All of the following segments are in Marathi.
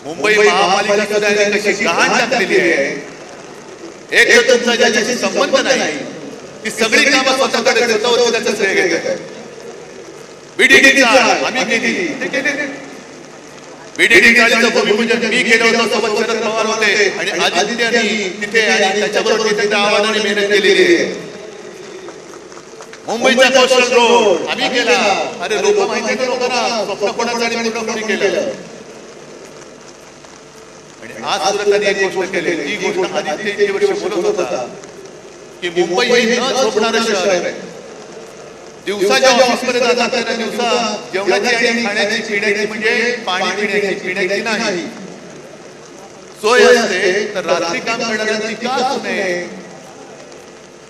मुंबई महापालिका सुद्धा कशी गहाण टाकलेली आहे। एक तर तुमचा ज्याच्याशी संबंध नाही ती सगळी कामं स्वतःकडे स्वतःवर त्याचं श्रेय घेतात। बीडीडी आम्ही केली बीडीडी चाळीचं भूमिपूजन मी केलं होतं, सोबत शरद पवार होते आणि आदित्यानी तिथे आणि त्याच्याबरोबर तिथे आव्हानाने मेहनत केलेली आहे। मुंबईचा कोस्टल रोड आम्ही केला। अरे लोक माहिती आहे लोकांना स्वप्न कोणाचं आणि पूर्ण कोणी केलं। आणि आज सुरतांनी एक गोष्ट केली, ती गोष्ट आदित्य इतके वर्ष बोलत होता की मुंबई हे न झोपणारं शहर आहे। दिवसाच्या ऑफिसमध्ये जातात त्यांना दिवसा जेवणाची आणि खाण्याची पिण्याची म्हणजे पाणी पिण्याची नाही सोय असते, तर रात्री काम करणाऱ्यांची का असू नये?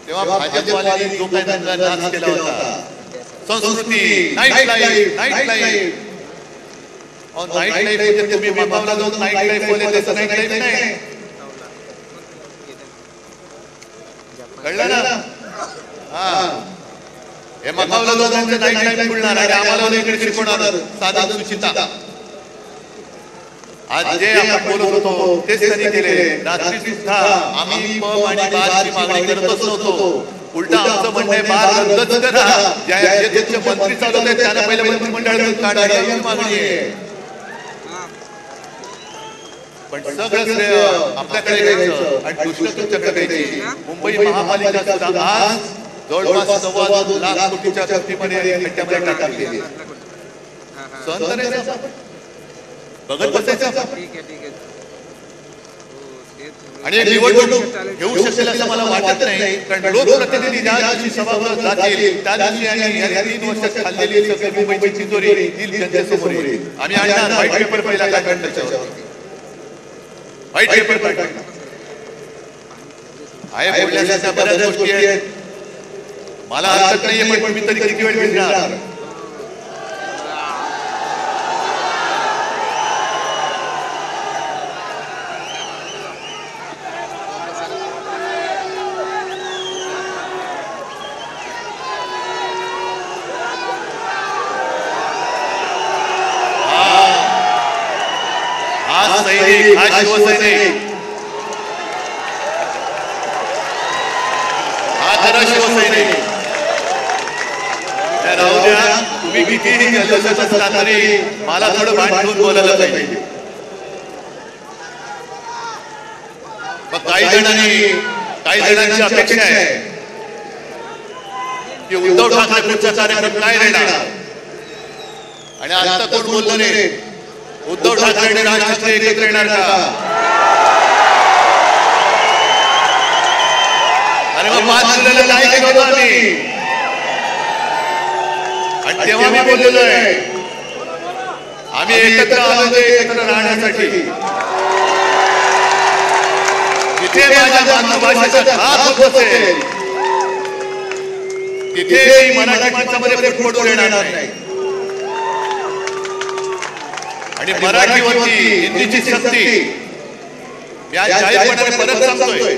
तेव्हा भाजपवाल्यांनी जो काही नाच केला होता, संस्कृती नाईट लाईफ नाईट लाईफ म्हणजे तुम्ही विमानाला जाऊन नाईट लाईफ बोलले तसं नाईट लाईफ नाही, कळलं ना? हा हे मकावला लोकांचं नाईट लाईफ खुलणार आणि आम्हाला इकडे शिकवणार साधा सुचिता। आज जे आपण बोलत होतो तेच त्यांनी केले। रात्री सुद्धा आम्ही पब आणि बारची मागणी करतच नव्हतो, उलटा आमचं म्हणणं आहे बार रद्दच करा। जे तुमचे मंत्री चालवत आहेत त्यांना पहिले मंत्रिमंडळातून काढा ही मागणी आहे। पण सगळं श्रेय आपल्याकडे घ्यायचं आणि दुष्ट तुमच्याकडे घ्यायची। मुंबई महापालिका सुद्धा आज जवळपास 2.25 लाख कोटीच्या खर्चामध्ये खड्ड्यामध्ये टाकलेली आहे। सहन करायचं बघत बसायचं आणि एक निवडणूक घेऊ शकेल असं मला वाटत नाही, कारण लोकप्रतिनिधी ज्या दिवशी सभागृहात जातील त्या दिवशी आणि या 3 वर्षात खाल्लेली सगळी मुंबईची तिजोरी ही जनतेसमोर येईल। आम्ही आणणार व्हाईट पेपर पहिला काय त्याच्यावर व्हाईट पेपर आहे बोलण्याच्या बऱ्याच गोष्टी आहेत, मला हरकत नाहीये, पण तुम्ही तरी किती वेळ भेटणार? हा सैनिक हा शिवसैनिक हा खरा शिवसैनिक राहू द्या। तुम्ही कितीही जल्लोषात असला तरी मला थोडं भान ठेवून बोलायला पाहिजे। मग काही जणांची अपेक्षा आहे की उद्धव ठाकरे पुढचा कार्यक्रम काय राहणार, आणि आता कोण बोललं नाही उद्धव ठाकरे आणि राज ठाकरे एकत्र येणार का? अरे मग 5 जुलैला काय केलं होतं आम्ही, आणि तेव्हा मी बोललेलो आहे आम्ही एकत्र आलो एकत्र राहण्यासाठी। जिथे माझ्या मातृभाषेचा घात होत असेल तिथे मी मराठी माणसामध्ये फूट पडू देणार नाही, आणि मराठीवरती हिंदीची सक्ती या जाहीरपणाने परत सांगतोय।